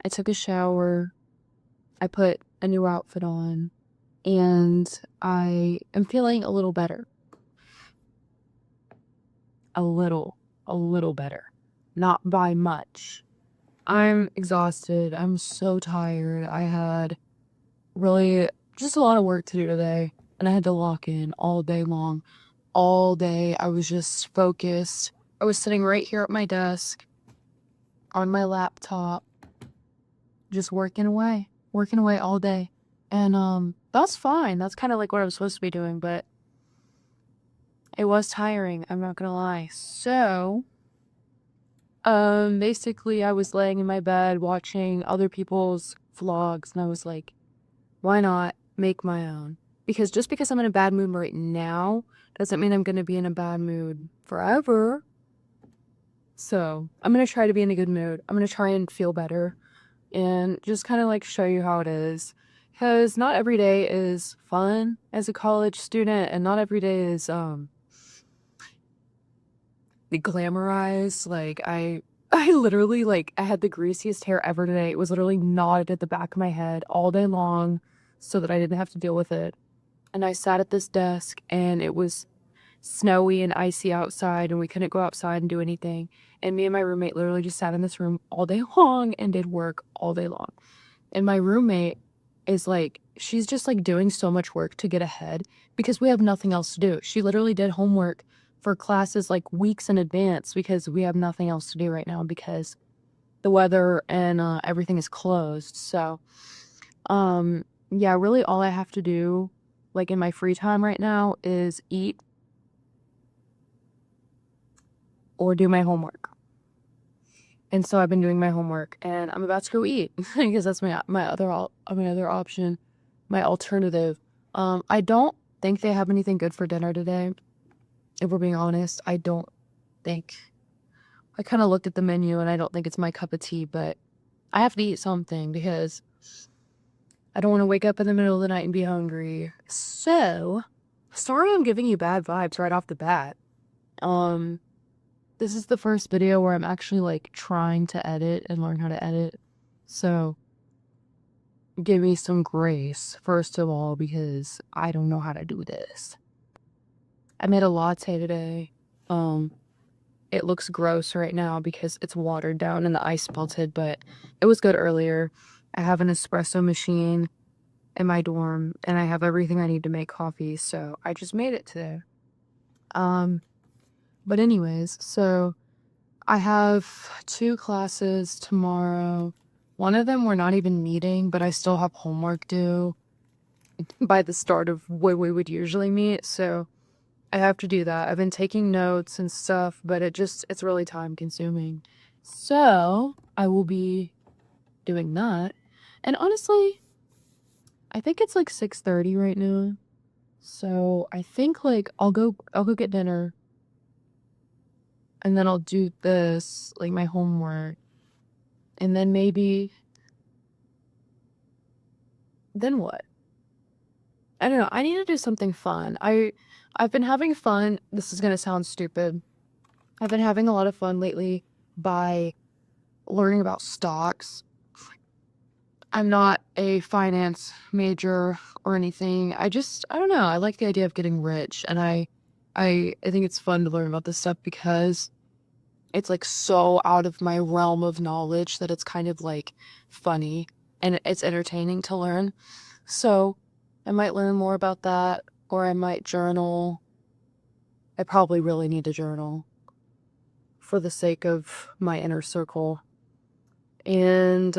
I took a shower, I put a new outfit on, and I am feeling a little better. A little better. Not by much. I'm exhausted. I'm so tired. I had really just a lot of work to do today, and I had to lock in all day long. All day, I was just focused. I was sitting right here at my desk on my laptop, just working away all day. And that's fine. That's kind of like what I was supposed to be doing, but it was tiring, I'm not gonna lie. So, basically I was laying in my bed watching other people's vlogs, and I was like, why not make my own? Because just because I'm in a bad mood right now doesn't mean I'm gonna be in a bad mood forever. So, I'm gonna try to be in a good mood. I'm gonna try and feel better and just kind of like show you how it is. Because not every day is fun as a college student, and not every day is glamorized. Like I literally, like, I had the greasiest hair ever today. It was literally knotted at the back of my head all day long so that I didn't have to deal with it. And I sat at this desk, and it was snowy and icy outside, and we couldn't go outside and do anything. And me and my roommate literally just sat in this room all day long and did work all day long. And my roommate is like, she's just like doing so much work to get ahead because we have nothing else to do. She literally did homework for classes like weeks in advance because we have nothing else to do right now because the weather and everything is closed. So, yeah, really all I have to do, like in my free time right now, is eat or do my homework. And so I've been doing my homework, and I'm about to go eat because that's my other option, my alternative. I don't think they have anything good for dinner today. If we're being honest, I don't think. I kind of looked at the menu, and I don't think it's my cup of tea, but I have to eat something because I don't want to wake up in the middle of the night and be hungry. So, sorry I'm giving you bad vibes right off the bat. Um, this is the first video where I'm actually like trying to edit and learn how to edit. So, give me some grace, first of all, because I don't know how to do this. I made a latte today. It looks gross right now because it's watered down and the ice melted, but it was good earlier. I have an espresso machine in my dorm, and I have everything I need to make coffee, so I just made it today. But anyways, so I have 2 classes tomorrow. One of them we're not even meeting, but I still have homework due by the start of when we would usually meet, so I have to do that. I've been taking notes and stuff, but it's really time consuming. So, I will be doing that. And honestly, I think it's like 6:30 right now. So, I think like I'll go get dinner, and then I'll do this, like my homework. And then then what? I don't know. I need to do something fun. I've been having fun. This is going to sound stupid. I've been having a lot of fun lately by learning about stocks. I'm not a finance major or anything. I don't know. I like the idea of getting rich, and I think it's fun to learn about this stuff because it's like so out of my realm of knowledge that it's kind of like funny and it's entertaining to learn. So, I might learn more about that, or I might journal. I probably really need to journal for the sake of my inner circle. And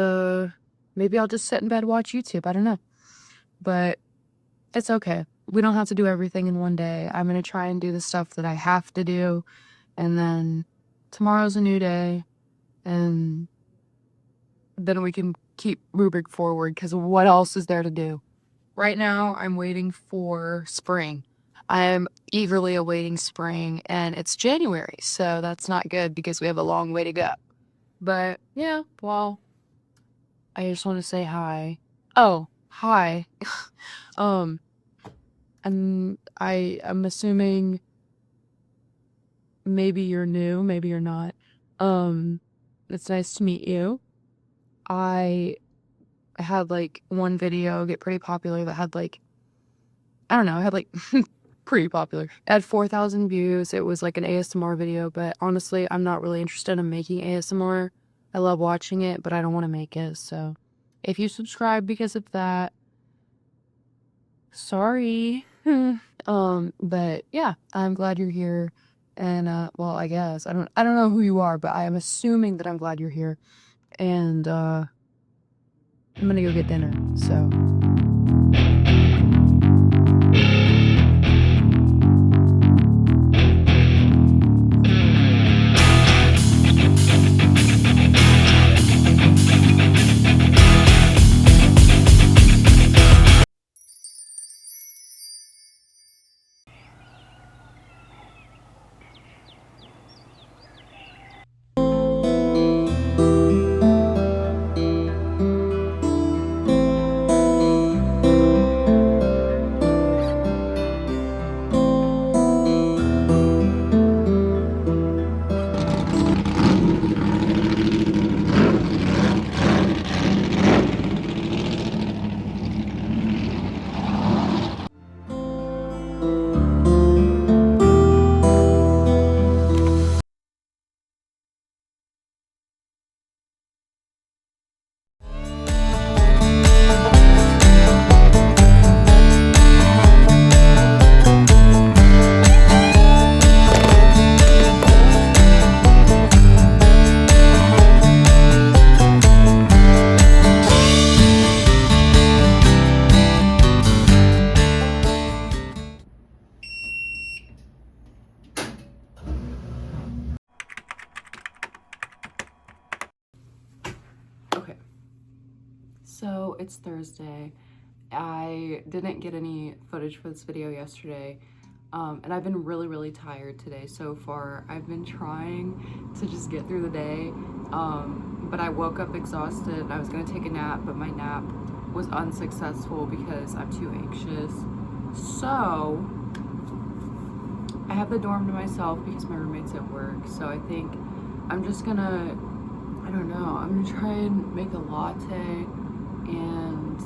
maybe I'll just sit in bed, watch YouTube. I don't know. But it's okay. We don't have to do everything in one day. I'm going to try and do the stuff that I have to do. And then tomorrow's a new day. And then we can keep moving forward because what else is there to do? Right now, I'm waiting for spring. I'm eagerly awaiting spring, and it's January, so that's not good because we have a long way to go. But yeah, well, I just want to say hi. Oh, hi. um, I'm assuming maybe you're new, maybe you're not. Um, it's nice to meet you. I had like one video get pretty popular that had like, I don't know, it had like pretty popular. It had 4,000 views. It was like an ASMR video, but honestly, I'm not really interested in making ASMR. I love watching it, but I don't want to make it. So if you subscribe because of that, sorry. But yeah, I'm glad you're here. And well, I guess I don't know who you are, but I am assuming that I'm glad you're here. And I'm gonna go get dinner. So okay. So it's Thursday. I didn't get any footage for this video yesterday, and I've been really tired today so far. I've been trying to just get through the day, but I woke up exhausted. I was gonna take a nap, but my nap was unsuccessful because I'm too anxious. So I have the dorm to myself because my roommate's at work. So I think I'm just gonna, I don't know, I'm gonna try and make a latte, and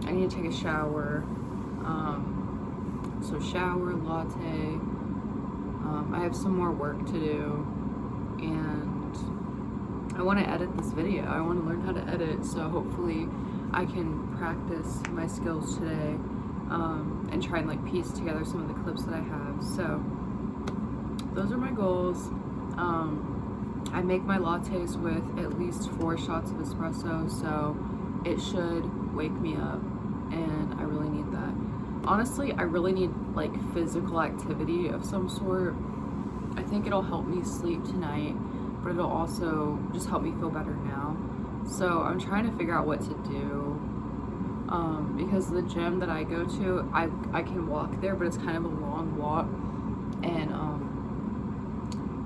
I need to take a shower. So shower, latte. I have some more work to do, and I want to edit this video. I want to learn how to edit, so hopefully I can practice my skills today, and try and like piece together some of the clips that I have. So those are my goals. I make my lattes with at least 4 shots of espresso, so it should wake me up, and I really need that. Honestly, I really need like physical activity of some sort. I think it'll help me sleep tonight, but it'll also just help me feel better now. So I'm trying to figure out what to do, because the gym that I go to, I can walk there, but it's kind of a long walk, and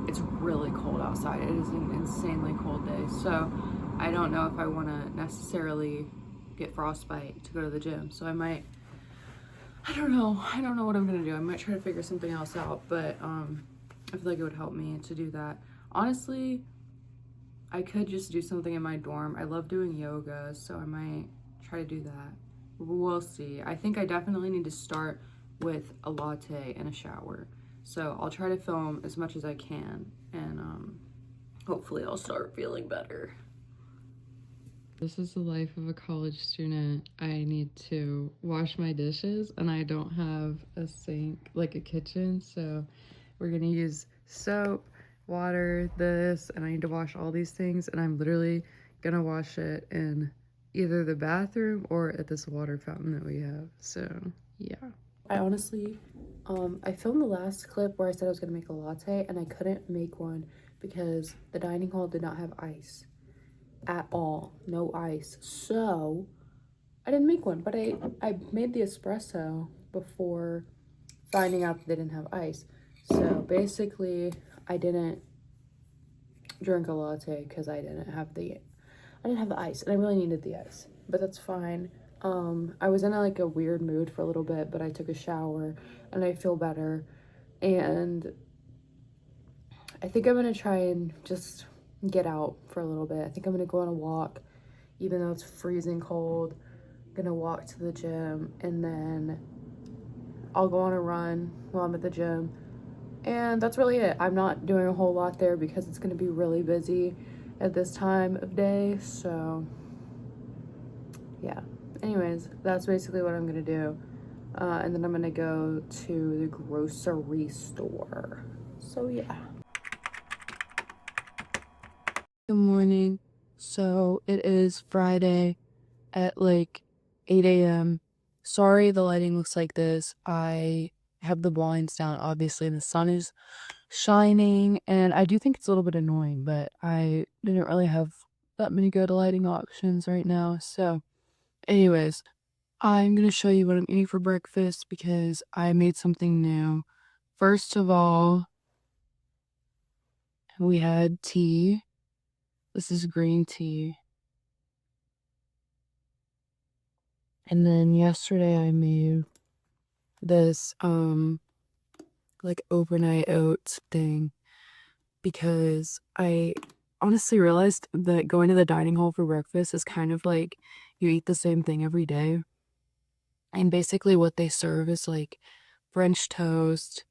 it's really cold outside. It is an insanely cold day, so I don't know if I want to necessarily get frostbite to go to the gym. So I might, I don't know what I'm gonna do. I might try to figure something else out, but I feel like it would help me to do that. Honestly, I could just do something in my dorm. I love doing yoga, so I might try to do that. We'll see. I think I definitely need to start with a latte and a shower. So I'll try to film as much as I can, and hopefully I'll start feeling better. This is the life of a college student. I need to wash my dishes, and I don't have a sink, like a kitchen, so we're gonna use soap, water, this, and I need to wash all these things, and I'm literally gonna wash it in either the bathroom or at this water fountain that we have. So yeah. I honestly, I filmed the last clip where I said I was gonna make a latte, and I couldn't make one because the dining hall did not have ice at all. No ice. So I didn't make one, but I made the espresso before finding out that they didn't have ice. So basically I didn't drink a latte because I didn't have the ice, and I really needed the ice, but that's fine. I was in like a weird mood for a little bit, but I took a shower and I feel better, and I think I'm gonna try and just get out for a little bit. I think I'm gonna go on a walk, even though it's freezing cold. I'm gonna walk to the gym and then I'll go on a run while I'm at the gym. And that's really it. I'm not doing a whole lot there because it's gonna be really busy at this time of day. So yeah. Anyways, that's basically what I'm gonna do. And then I'm gonna go to the grocery store. So yeah. Good morning. So it is Friday at like 8 a.m. Sorry the lighting looks like this. I have the blinds down, obviously, and the sun is shining, and I do think it's a little bit annoying, but I didn't really have that many good lighting options right now. So, anyways, I'm gonna show you what I'm eating for breakfast because I made something new. First of all, we had tea. This is green tea. And then yesterday I made this like overnight oats thing because I honestly realized that going to the dining hall for breakfast is kind of like you eat the same thing every day. And basically what they serve is like French toast,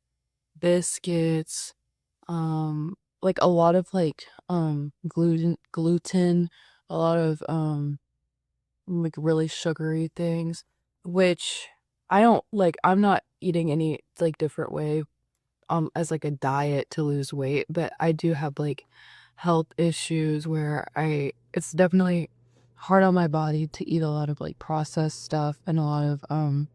biscuits, like a lot of like gluten, a lot of like really sugary things, which I don't like. I'm not eating any like different way as like a diet to lose weight, but I do have like health issues where it's definitely hard on my body to eat a lot of like processed stuff and a lot of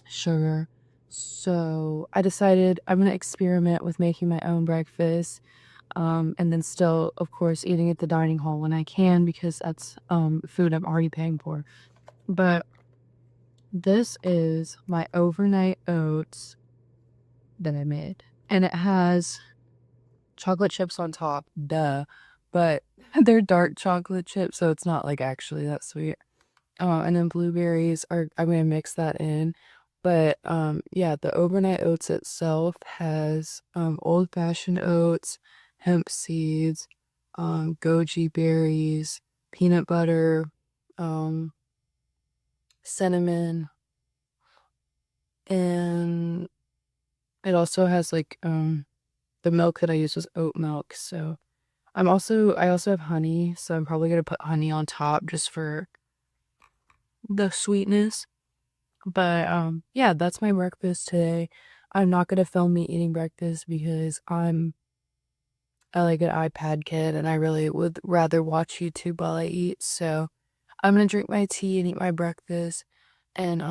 sugar. So I decided I'm gonna experiment with making my own breakfast, and then still, of course, eating at the dining hall when I can because that's food I'm already paying for. But this is my overnight oats that I made, and it has chocolate chips on top, duh, but they're dark chocolate chips, so it's not like actually that sweet. And then blueberries I'm gonna mix that in. But yeah, the overnight oats itself has old-fashioned oats, hemp seeds, goji berries, peanut butter, um, cinnamon, and it also has like the milk that I use was oat milk. So I also have honey, so I'm probably gonna put honey on top just for the sweetness. But yeah, that's my breakfast today. I'm not gonna film me eating breakfast because I'm like an iPad kid and I really would rather watch YouTube while I eat. So I'm gonna drink my tea and eat my breakfast and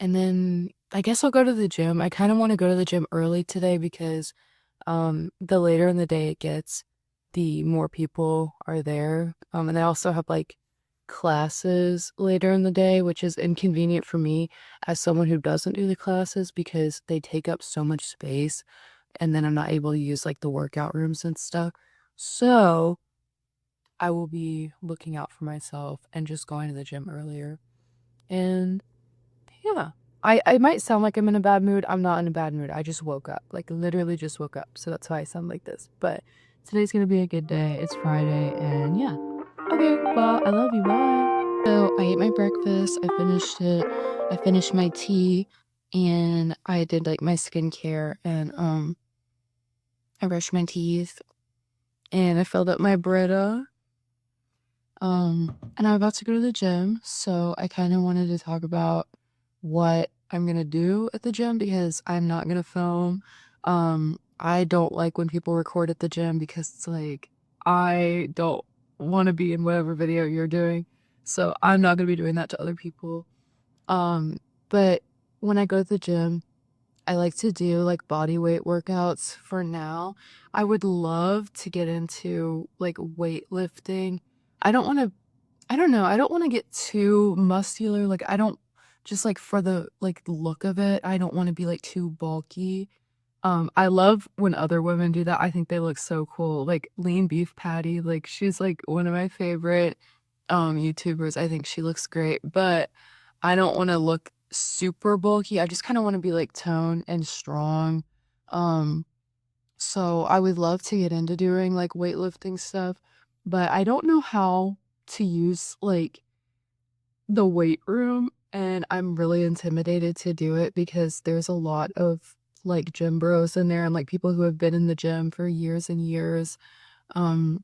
and then I guess I'll go to the gym. I kind of want to go to the gym early today because the later in the day it gets, the more people are there. And I also have like classes later in the day, which is inconvenient for me as someone who doesn't do the classes because they take up so much space and then I'm not able to use like the workout rooms and stuff. So I will be looking out for myself and just going to the gym earlier. And yeah. I might sound like I'm in a bad mood. I'm not in a bad mood. I just woke up. Like literally just woke up. So that's why I sound like this. But today's gonna be a good day. It's Friday and yeah. Okay, well, I love you. Bye. So I ate my breakfast. I finished it. I finished my tea and I did like my skincare and I brushed my teeth and I filled up my Brita. And I'm about to go to the gym, so I kind of wanted to talk about what I'm gonna do at the gym because I'm not gonna film. I don't like when people record at the gym because it's like I don't want to be in whatever video you're doing, so I'm not gonna be doing that to other people. Um, but when I go to the gym, I like to do like body weight workouts for now. I would love to get into like weightlifting. I don't want to I don't know, I don't wanna get too muscular, like, I don't just, like, for the, like, look of it, I don't wanna be, like, too bulky. I love when other women do that, I think they look so cool, like, Lean Beef Patty, like, she's, like, one of my favorite, YouTubers, I think she looks great, but I don't wanna look super bulky, I just kinda wanna be, like, toned and strong, um So I would love to get into doing like weightlifting stuff, but I don't know how to use like the weight room, and I'm really intimidated to do it because there's a lot of like gym bros in there and like people who have been in the gym for years and years. Um,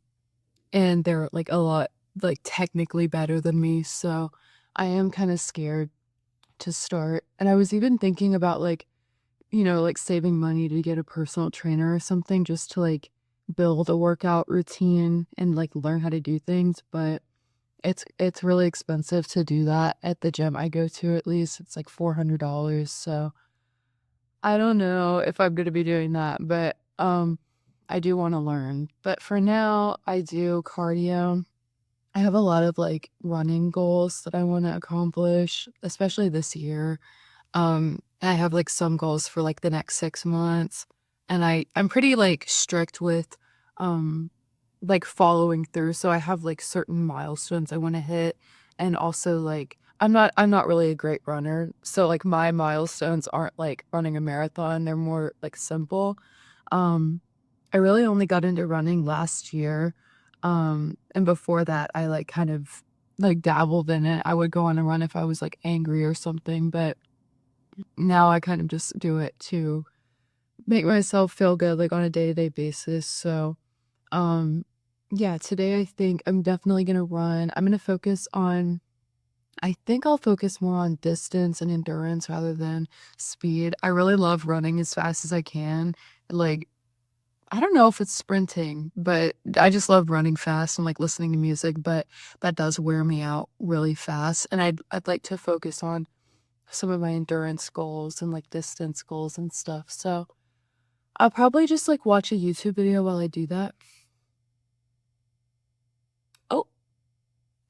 and they're like a lot like technically better than me, so I am kind of scared to start. And I was even thinking about like, like saving money to get a personal trainer or something just to like build a workout routine and like learn how to do things, but it's really expensive to do that at the gym I go to, at least. It's like $400, so I don't know if I'm gonna be doing that, but, I do wanna learn. But for now, I do cardio. I have a lot of, like, running goals that I wanna accomplish, especially this year. I have, like, some goals for, like, the next 6 months, and I'm pretty, like, strict with, um, like, following through, so I have, like, certain milestones I wanna hit, and also, like, I'm not really a great runner, so, like, my milestones aren't, like, running a marathon, they're more, like, simple. Um, I really only got into running last year, and before that, I, like, kind of, like, dabbled in it. I would go on a run if I was, like, angry or something, but now I kind of just do it to make myself feel good, like, on a day-to-day basis, so, um, yeah, today I think I'm definitely gonna run. I think I'll focus more on distance and endurance rather than speed. I really love running as fast as I can, like, I don't know if it's sprinting, but I just love running fast and, like, listening to music, but that does wear me out really fast, and I'd like to focus on some of my endurance goals and, like, distance goals and stuff, so I'll probably just, like, watch a YouTube video while I do that. Oh,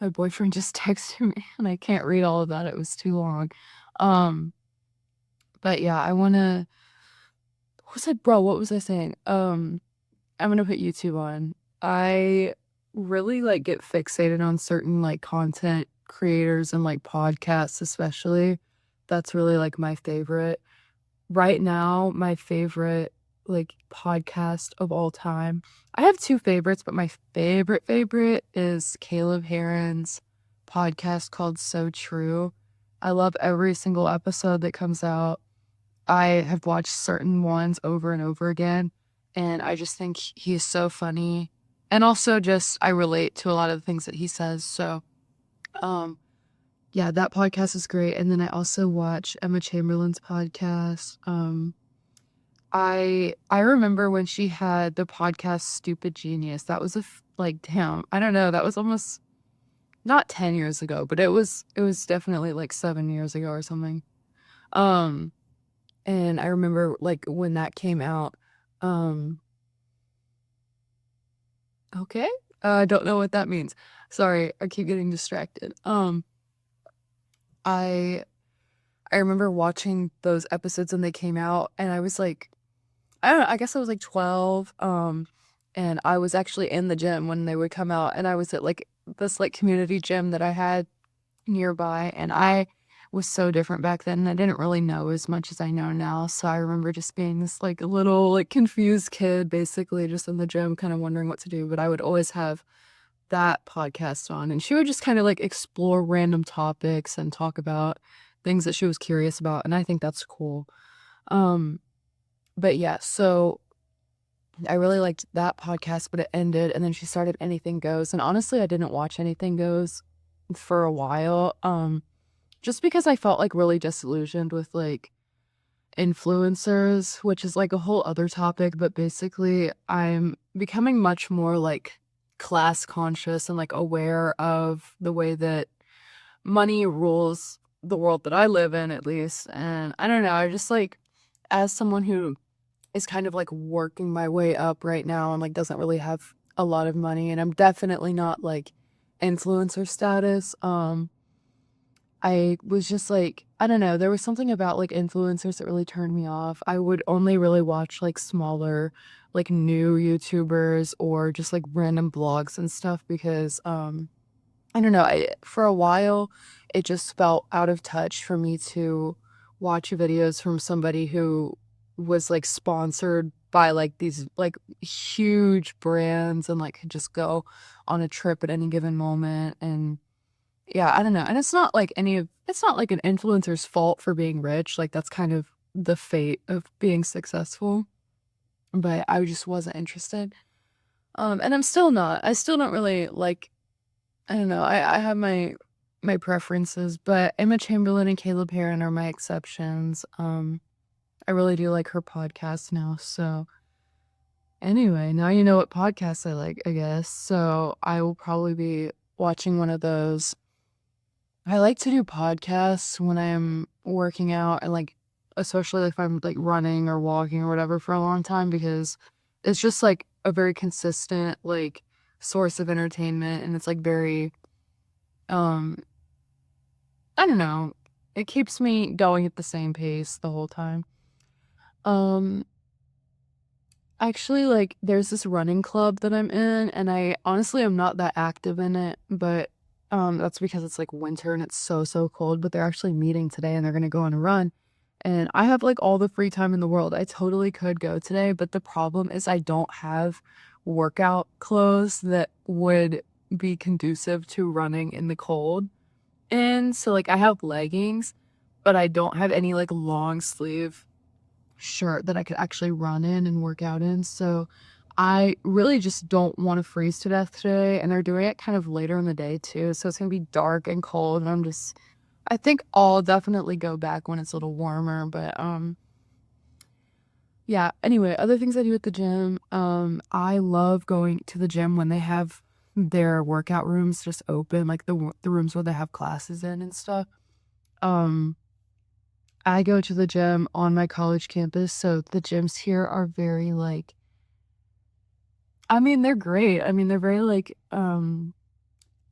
my boyfriend just texted me, and I can't read all of that, it was too long. Um, but yeah, I wanna what was I saying? I'm gonna put YouTube on. I really, like, get fixated on certain, like, content creators and, like, podcasts especially. That's really, like, my favorite. Right now, my favorite, like, podcast of all time, I have 2 favorites, but my favorite is Caleb Heron's podcast called So True. I love every single episode that comes out. I have watched certain ones over and over again, and I just think he's so funny, and also just I relate to a lot of the things that he says, so, um, yeah, that podcast is great, and then I also watch Emma Chamberlain's podcast. I remember when she had the podcast Stupid Genius. That was like, damn, I don't know, that was almost not 10 years ago, but it was definitely, like, 7 years ago or something. Um, and I remember, like, when that came out, um okay? I don't know what that means. Sorry, I keep getting distracted. I I remember watching those episodes when they came out, and I was like, I don't know, I guess I was like 12, and I was actually in the gym when they would come out, and I was at like this like community gym that I had nearby, and I was so different back then. And I didn't really know as much as I know now. So I remember just being this like little like confused kid, basically just in the gym, kind of wondering what to do. But I would always have that podcast on, and she would just kind of like explore random topics and talk about things that she was curious about, and I think that's cool. Um, but yeah, so I really liked that podcast, but it ended, and then she started Anything Goes, and honestly, I didn't watch Anything Goes for a while, just because I felt, like, really disillusioned with, like, influencers, which is, like, a whole other topic, but basically, I'm becoming much more, like, class conscious and, like, aware of the way that money rules the world that I live in, at least, and I don't know, I just, like, as someone who is kind of, like, working my way up right now and, like, doesn't really have a lot of money, and I'm definitely not, like, influencer status, I was just like, I don't know, there was something about, like, influencers that really turned me off. I would only really watch, like, smaller, like, new YouTubers or just, like, random blogs and stuff because, I don't know, for a while, it just felt out of touch for me to watch videos from somebody who was, like, sponsored buy like these like huge brands and like could just go on a trip at any given moment. And yeah, I don't know. And it's not like an influencer's fault for being rich. Like that's kind of the fate of being successful. But I just wasn't interested. And I'm still not. I still don't really like, I don't know. I have my preferences, but Emma Chamberlain and Caleb Heron are my exceptions. I really do like her podcast now. So anyway, now you know what podcasts I like, I guess. So I will probably be watching one of those. I like to do podcasts when I'm working out and like especially if I'm like running or walking or whatever for a long time because it's just like a very consistent like source of entertainment and it's like very um I don't know. It keeps me going at the same pace the whole time. Um Actually, like, there's this running club that I'm in, and I honestly am not that active in it, but that's because it's like winter and it's so, so cold. But they're actually meeting today and they're gonna go on a run. And I have like all the free time in the world. I totally could go today, but the problem is I don't have workout clothes that would be conducive to running in the cold. And so like I have leggings, but I don't have any like long sleeve shirt that I could actually run in and work out in. So I really just don't want to freeze to death today. And they're doing it kind of later in the day too. So it's gonna be dark and cold. And I think I'll definitely go back when it's a little warmer. But yeah. Anyway, other things I do at the gym. I love going to the gym when they have their workout rooms just open, like the rooms where they have classes in and stuff. Um I go to the gym on my college campus, so the gyms here are very, like I mean, they're great. I mean, they're very, like,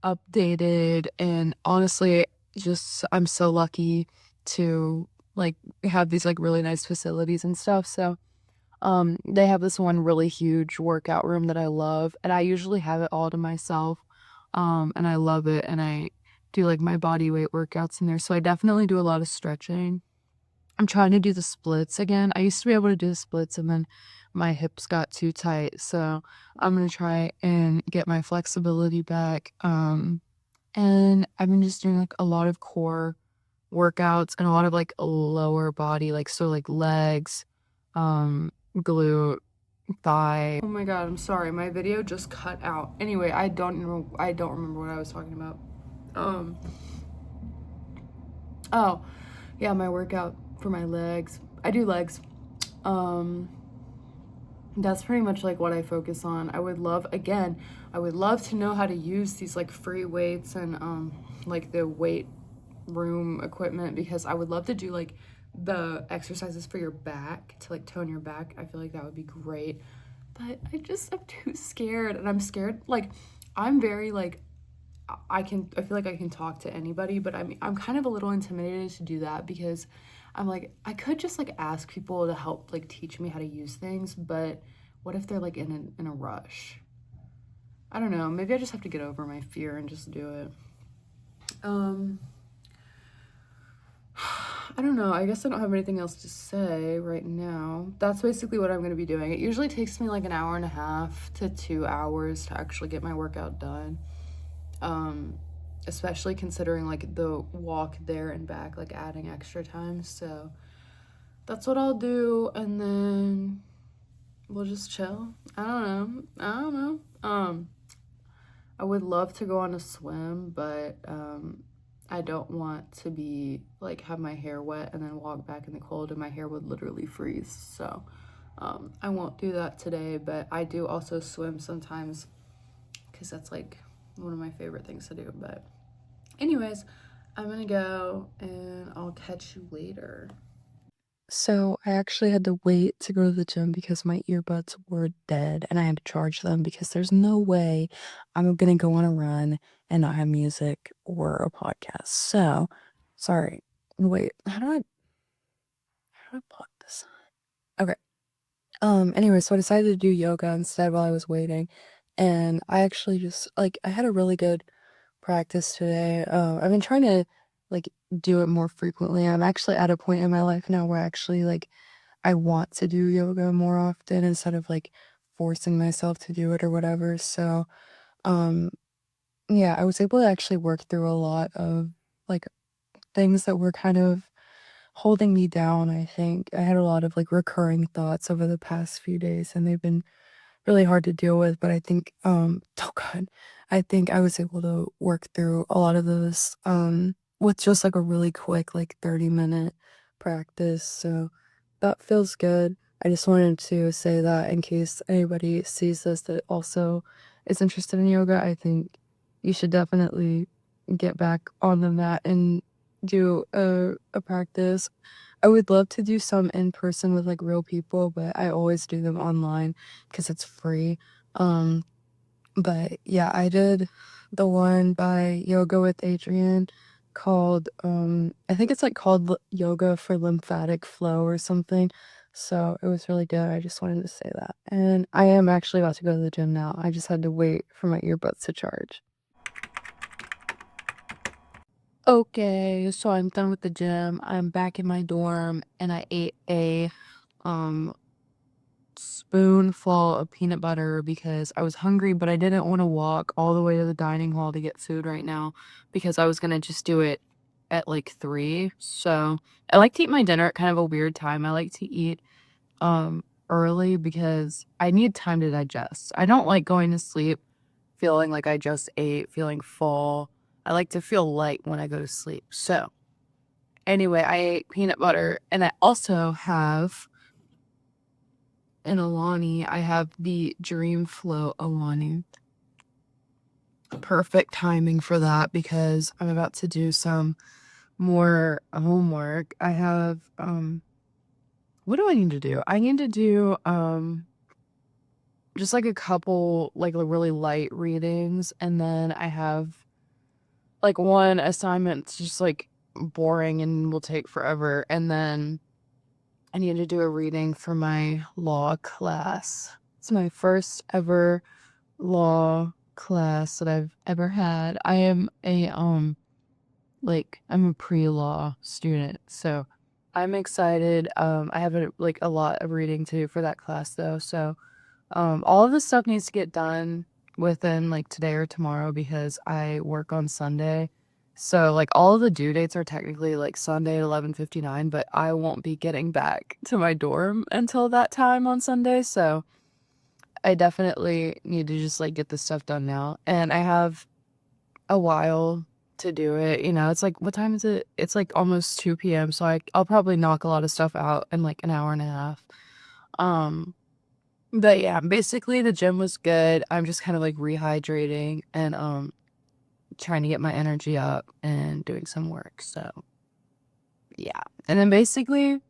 updated, and honestly, just I'm so lucky to, like, have these, like, really nice facilities and stuff, so, they have this one really huge workout room that I love, and I usually have it all to myself, and I love it, and I do, like, my body weight workouts in there, so I definitely do a lot of stretching. I'm trying to do the splits again. I used to be able to do the splits and then my hips got too tight. So I'm gonna try and get my flexibility back. And I've been just doing like a lot of core workouts and a lot of like lower body, like so like legs, glute, thigh. Oh my god, I'm sorry. My video just cut out. Anyway, I don't remember what I was talking about. Um oh, yeah, my workout for my legs. I do legs. Um, that's pretty much like what I focus on. I would love to know how to use these like free weights and like the weight room equipment because I would love to do like the exercises for your back to like tone your back. I feel like that would be great. But I'm too scared and I'm scared like I'm very like I feel like I can talk to anybody, but I'm kind of a little intimidated to do that because I'm like I could just like ask people to help like teach me how to use things, but what if they're like in a rush? I don't know. Maybe I just have to get over my fear and just do it. Um I don't know. I guess I don't have anything else to say right now. That's basically what I'm going to be doing. It usually takes me like an hour and a half to 2 hours to actually get my workout done. um Especially considering like the walk there and back, like adding extra time. So that's what I'll do, and then we'll just chill. I don't know. I would love to go on a swim, but I don't want to be like have my hair wet and then walk back in the cold and my hair would literally freeze. So I won't do that today, but I do also swim sometimes because that's like one of my favorite things to do. But anyways, I'm gonna go and I'll catch you later. So I actually had to wait to go to the gym because my earbuds were dead and I had to charge them because there's no way I'm gonna go on a run and not have music or a podcast. So sorry. Wait, how do I plug this on? Okay. Anyway, so I decided to do yoga instead while I was waiting. And I actually just like I had a really good practice today. I've been trying to like do it more frequently. I'm actually at a point in my life now where I actually like I want to do yoga more often instead of like forcing myself to do it or whatever. So, um, yeah, I was able to actually work through a lot of like things that were kind of holding me down. I think I had a lot of like recurring thoughts over the past few days, and they've been really hard to deal with, but I think, oh god, I think I was able to work through a lot of those, with just, like, a really quick, like, 30-minute practice, so that feels good. I just wanted to say that in case anybody sees this that also is interested in yoga, I think you should definitely get back on the mat and do a practice. I would love to do some in person with, like, real people, but I always do them online because it's free. Um, but yeah, I did the one by Yoga with Adriene called, I think it's, like, called L Yoga for Lymphatic Flow or something. So it was really good. I just wanted to say that. And I am actually about to go to the gym now. I just had to wait for my earbuds to charge. Okay, so I'm done with the gym. I'm back in my dorm and I ate a um spoonful of peanut butter because I was hungry, but I didn't want to walk all the way to the dining hall to get food right now because I was gonna just do it at like 3. So I like to eat my dinner at kind of a weird time. I like to eat early because I need time to digest. I don't like going to sleep feeling like I just ate, feeling full. I like to feel light when I go to sleep. So anyway, I ate peanut butter and I also have in Alani, I have the Dream Flow Alani. Perfect timing for that because I'm about to do some more homework. I have what do I need to do? I need to do just like a couple like really light readings and then I have like one assignment that's just like boring and will take forever and then I need to do a reading for my law class. It's my first ever law class that I've ever had. I am a I'm a pre-law student, so I'm excited. I have like a lot of reading to do for that class though. So all of this stuff needs to get done within like today or tomorrow because I work on Sunday. So like all of the due dates are technically like Sunday at 11:59, but I won't be getting back to my dorm until that time on Sunday. So I definitely need to just, like, get this stuff done now, and I have a while to do it, you know, it's like what time is it? It's, like, almost 2 p.m., so I'll probably knock a lot of stuff out in, like, an hour and a half. Um, but yeah, basically the gym was good, I'm just kinda, like, rehydrating and, trying to get my energy up and doing some work, so yeah. And then basically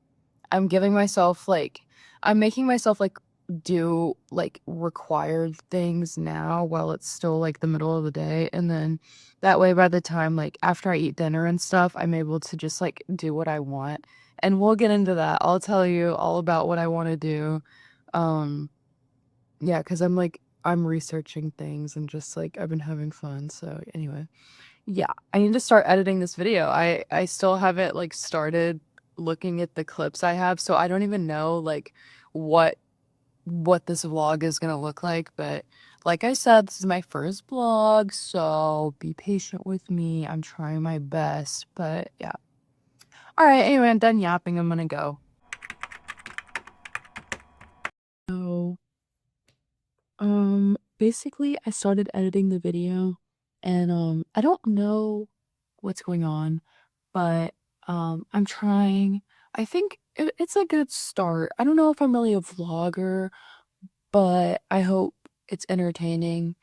I'm giving myself, like I'm making myself, like, do, like, required things now while it's still, like, the middle of the day, and then that way, by the time, like, after I eat dinner and stuff, I'm able to just, like, do what I want, and we'll get into that. I'll tell you all about what I wanna do. Um, yeah, because 'cause I'm researching things and just, like, I've been having fun, so anyway. Yeah, I need to start editing this video. I still haven't, like, started looking at the clips I have, so I don't even know, like, what what this vlog is gonna look like, but like I said, this is my first vlog, so be patient with me. I'm trying my best, but yeah. Alright, anyway, I'm done yapping, I'm gonna go. So, basically, I started editing the video, and, I don't know what's going on. But, I'm trying. I think it's a good start. I don't know if I'm really a vlogger, but I hope it's entertaining,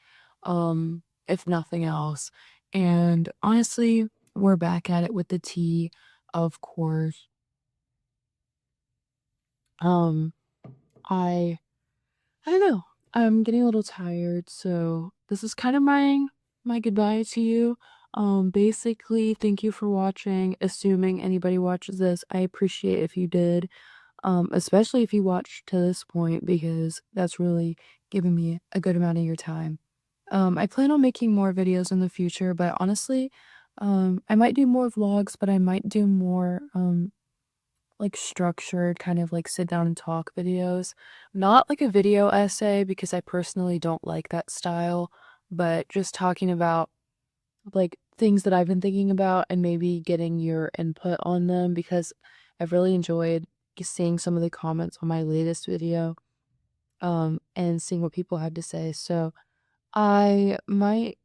if nothing else. And honestly, we're back at it with the tea, of course. Um, I I don't know. I'm getting a little tired, so this is kind of my goodbye to you. Basically, thank you for watching. Assuming anybody watches this, I appreciate if you did. Especially if you watched to this point because that's really giving me a good amount of your time. I plan on making more videos in the future, but honestly, I might do more vlogs, but I might do more like structured kind of like sit down and talk videos. Not like a video essay because I personally don't like that style, but just talking about like things that I've been thinking about and maybe getting your input on them because I've really enjoyed seeing some of the comments on my latest video and seeing what people had to say. So I might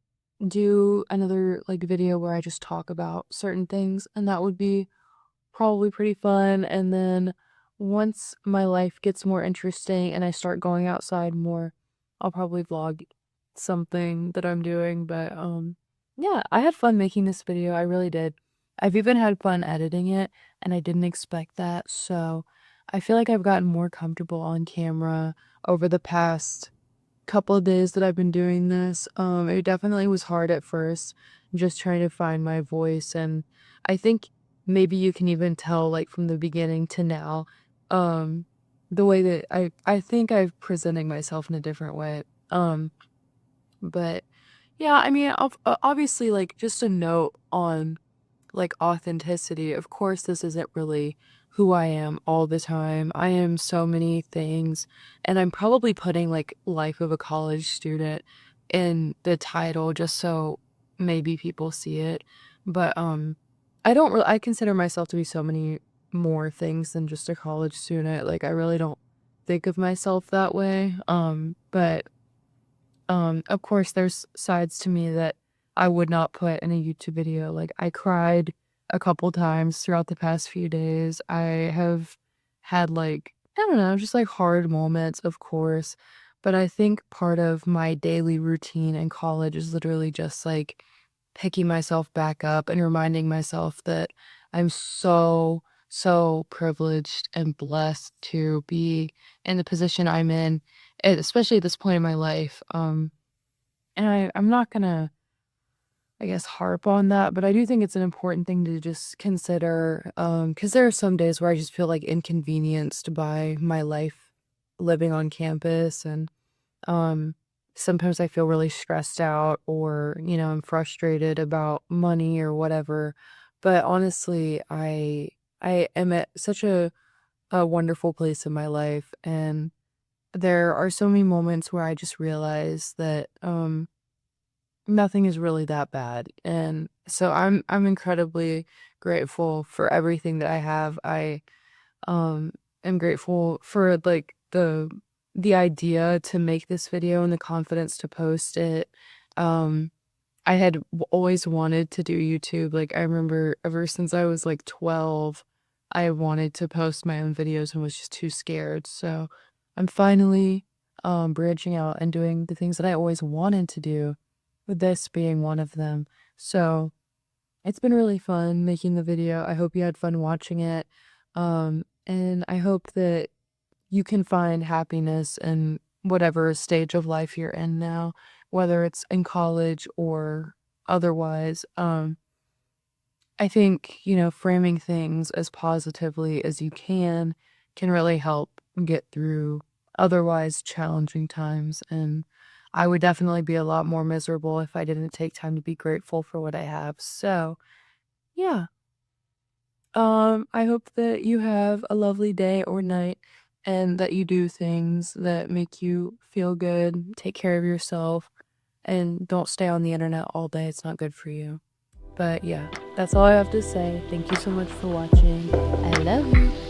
do another like video where I just talk about certain things and that would be probably pretty fun. And then once my life gets more interesting and I start going outside more, I'll probably vlog something that I'm doing. But yeah, I had fun making this video. I really did. I've even had fun editing it, and I didn't expect that. So I feel like I've gotten more comfortable on camera over the past couple of days that I've been doing this. It definitely was hard at first, just trying to find my voice, and I think maybe you can even tell like from the beginning to now, um, the way that I think I'm presenting myself in a different way. But yeah, I mean, obviously, like just a note on like authenticity. Of course, this isn't really who I am all the time. I am so many things, and I'm probably putting like life of a college student in the title just so maybe people see it. But I don't really I consider myself to be so many more things than just a college student. Like I really don't think of myself that way. But of course, there's sides to me that I would not put in a YouTube video. Like, I cried a couple times throughout the past few days. I have had, like, I don't know, just like hard moments, of course. But I think part of my daily routine in college is literally just like picking myself back up and reminding myself that I'm so, so privileged and blessed to be in the position I'm in, especially at this point in my life. And I'm not gonna, I guess, harp on that, but I do think it's an important thing to just consider, because there are some days where I just feel like inconvenienced by my life living on campus, and um, sometimes I feel really stressed out, or I'm frustrated about money or whatever. But honestly, I am at such a wonderful place in my life, and there are so many moments where I just realize that nothing is really that bad. And so I'm incredibly grateful for everything that I have. I um am grateful for like the idea to make this video and the confidence to post it. Um I had always wanted to do YouTube. Like I remember ever since I was like 12, I wanted to post my own videos and was just too scared. So I'm finally branching out and doing the things that I always wanted to do, with this being one of them. So it's been really fun making the video. I hope you had fun watching it. And I hope that you can find happiness in whatever stage of life you're in now, whether it's in college or otherwise. I think, framing things as positively as you can really help get through otherwise challenging times. And I would definitely be a lot more miserable if I didn't take time to be grateful for what I have. So, yeah. I hope that you have a lovely day or night and that you do things that make you feel good, take care of yourself, and don't stay on the internet all day. It's not good for you. But yeah, that's all I have to say. Thank you so much for watching. I love you.